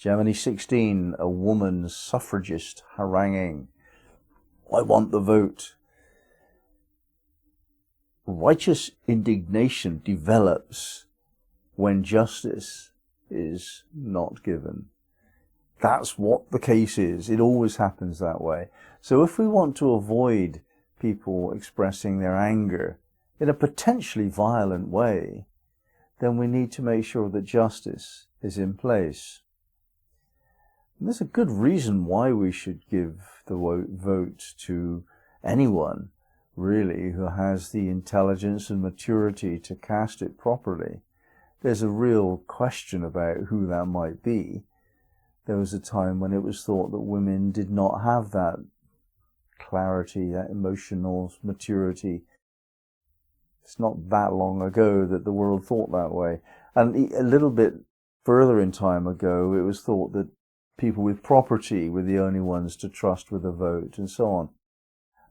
Gemini 16, a woman suffragist haranguing. I want the vote. Righteous indignation develops when justice is not given. That's what the case is. It always happens that way. So if we want to avoid people expressing their anger in a potentially violent way, then we need to make sure that justice is in place. And there's a good reason why we should give the vote to anyone, really, who has the intelligence and maturity to cast it properly. There's a real question about who that might be. There was a time when it was thought that women did not have that clarity, that emotional maturity. It's not that long ago that the world thought that way. And a little bit further in time ago, it was thought that people with property were the only ones to trust with a vote, and so on.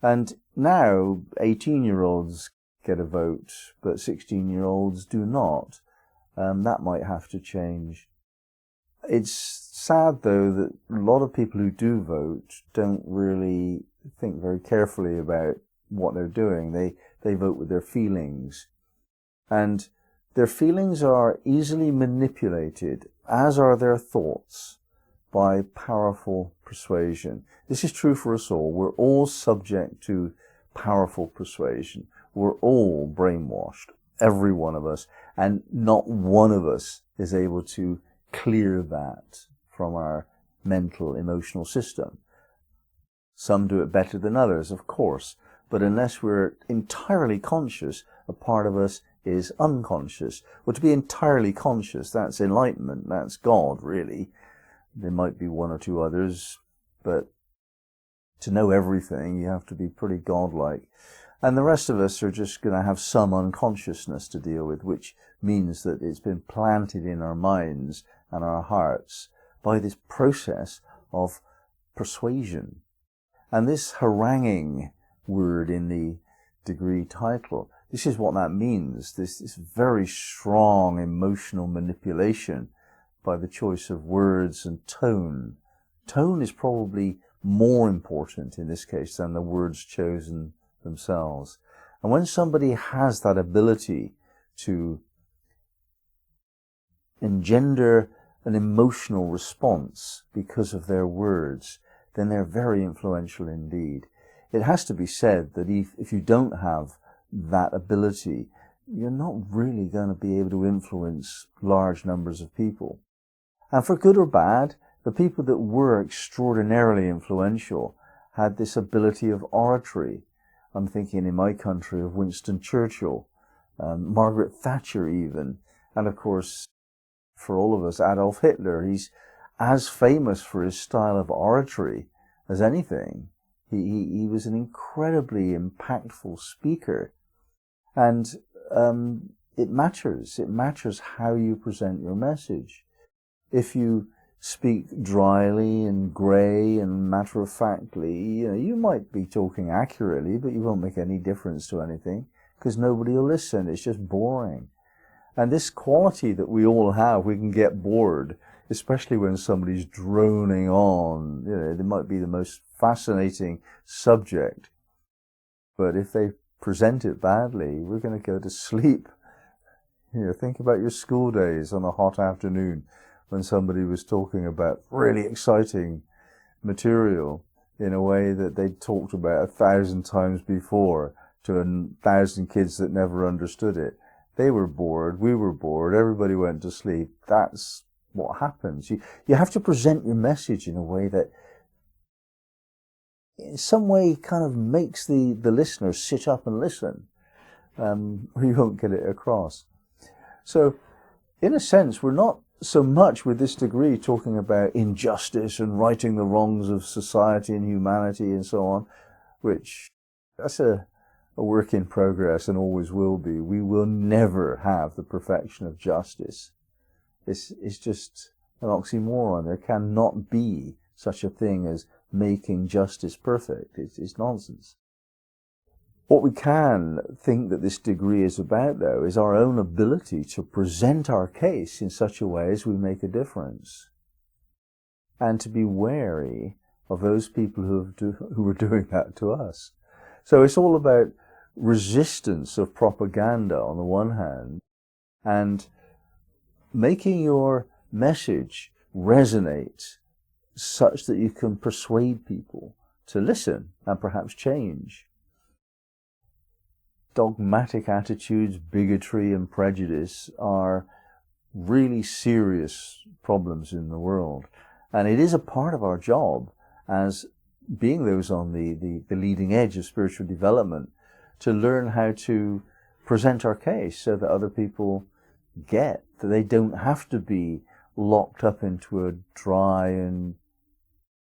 And now 18-year-olds get a vote, but 16-year-olds do not. That might have to change. It's sad, though, that a lot of people who do vote don't really think very carefully about what they're doing. They vote with their feelings. And their feelings are easily manipulated, as are their thoughts, by powerful persuasion. This is true for us all. We're all subject to powerful persuasion. We're all brainwashed, every one of us, and not one of us is able to clear that from our mental, emotional system. Some do it better than others, of course, but unless we're entirely conscious, a part of us is unconscious. Well, to be entirely conscious, that's enlightenment, that's God, really. There might be one or two others, but to know everything, you have to be pretty godlike. And the rest of us are just going to have some unconsciousness to deal with, which means that it's been planted in our minds and our hearts by this process of persuasion. And this haranguing word in the degree title, this is what that means, this very strong emotional manipulation by the choice of words and tone. Tone is probably more important in this case than the words chosen themselves. And when somebody has that ability to engender an emotional response because of their words, then they're very influential indeed. It has to be said that if you don't have that ability, you're not really going to be able to influence large numbers of people. And for good or bad, the people that were extraordinarily influential had this ability of oratory. I'm thinking in my country of Winston Churchill, Margaret Thatcher even, and of course, for all of us, Adolf Hitler. He's as famous for his style of oratory as anything. He was an incredibly impactful speaker. And it matters. It matters how you present your message. If you speak dryly and grey and matter-of-factly, you might be talking accurately, but you won't make any difference to anything because nobody will listen. It's just boring. And this quality that we all have, we can get bored, especially when somebody's droning on. They might be the most fascinating subject, but if they present it badly, we're going to go to sleep. Think about your school days on a hot afternoon when somebody was talking about really exciting material in a way that they'd talked about 1,000 times before to 1,000 kids that never understood it. They were bored, we were bored, everybody went to sleep. That's what happens. You have to present your message in a way that in some way kind of makes the listener sit up and listen, or you won't get it across. So, in a sense, we're not so much with this degree talking about injustice and righting the wrongs of society and humanity and so on, which that's a work in progress and always will be. We will never have the perfection of justice. It's just an oxymoron. There cannot be such a thing as making justice perfect. It's nonsense. What we can think that this degree is about, though, is our own ability to present our case in such a way as we make a difference. and to be wary of those people who are doing that to us. So it's all about resistance of propaganda on the one hand, and making your message resonate such that you can persuade people to listen and perhaps change. Dogmatic attitudes, bigotry and prejudice are really serious problems in the world. And it is a part of our job as being those on the leading edge of spiritual development to learn how to present our case so that other people get that they don't have to be locked up into a dry and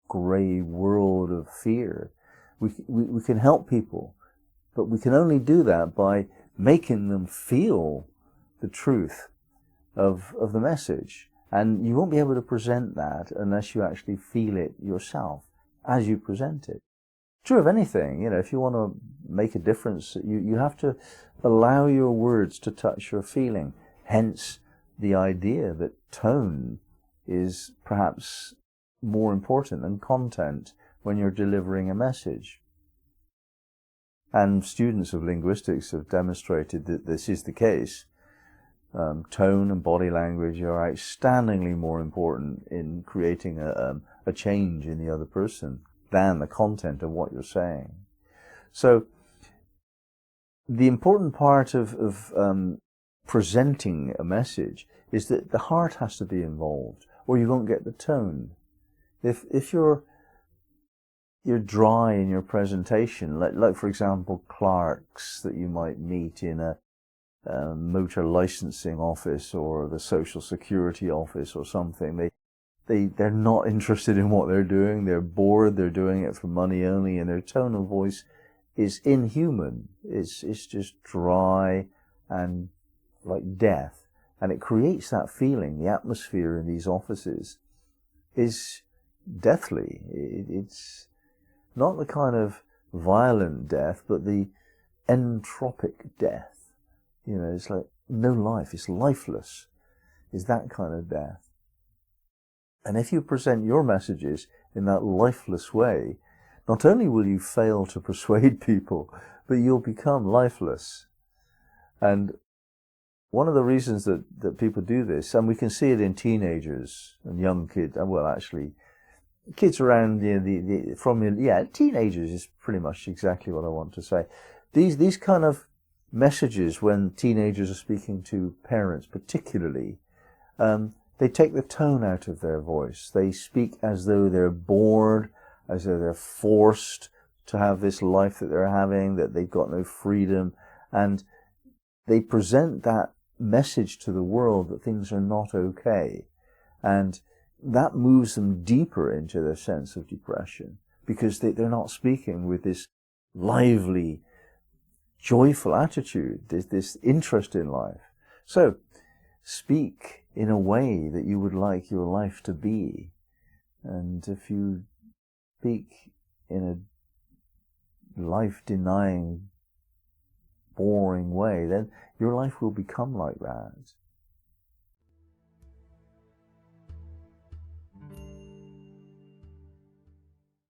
grey world of fear. We can help people, but we can only do that by making them feel the truth of the message. And you won't be able to present that unless you actually feel it yourself as you present it. True of anything, if you want to make a difference, you have to allow your words to touch your feeling. Hence the idea that tone is perhaps more important than content when you're delivering a message. And students of linguistics have demonstrated that this is the case. Tone and body language are outstandingly more important in creating a change in the other person than the content of what you're saying. So the important part of presenting a message is that the heart has to be involved, or you won't get the tone. If you're dry in your presentation, like for example clerks that you might meet in a motor licensing office or the social security office or something, they're not interested in what they're doing. They're bored. They're doing it for money only, and their tone of voice is inhuman. It's just dry and like death, and it creates that feeling. The atmosphere in these offices is deathly. It's not the kind of violent death, but the entropic death. It's like no life. It's lifeless. It's that kind of death. And if you present your messages in that lifeless way, not only will you fail to persuade people, but you'll become lifeless. And one of the reasons that people do this, and we can see it in teenagers and young kids, well, actually, kids around teenagers is pretty much exactly what I want to say. These kind of messages, when teenagers are speaking to parents particularly, they take the tone out of their voice. They speak as though they're bored, as though they're forced to have this life that they're having, that they've got no freedom, and they present that message to the world that things are not okay. And that moves them deeper into their sense of depression, because they're not speaking with this lively, joyful attitude, this interest in life. So, speak in a way that you would like your life to be. And if you speak in a life-denying, boring way, then your life will become like that.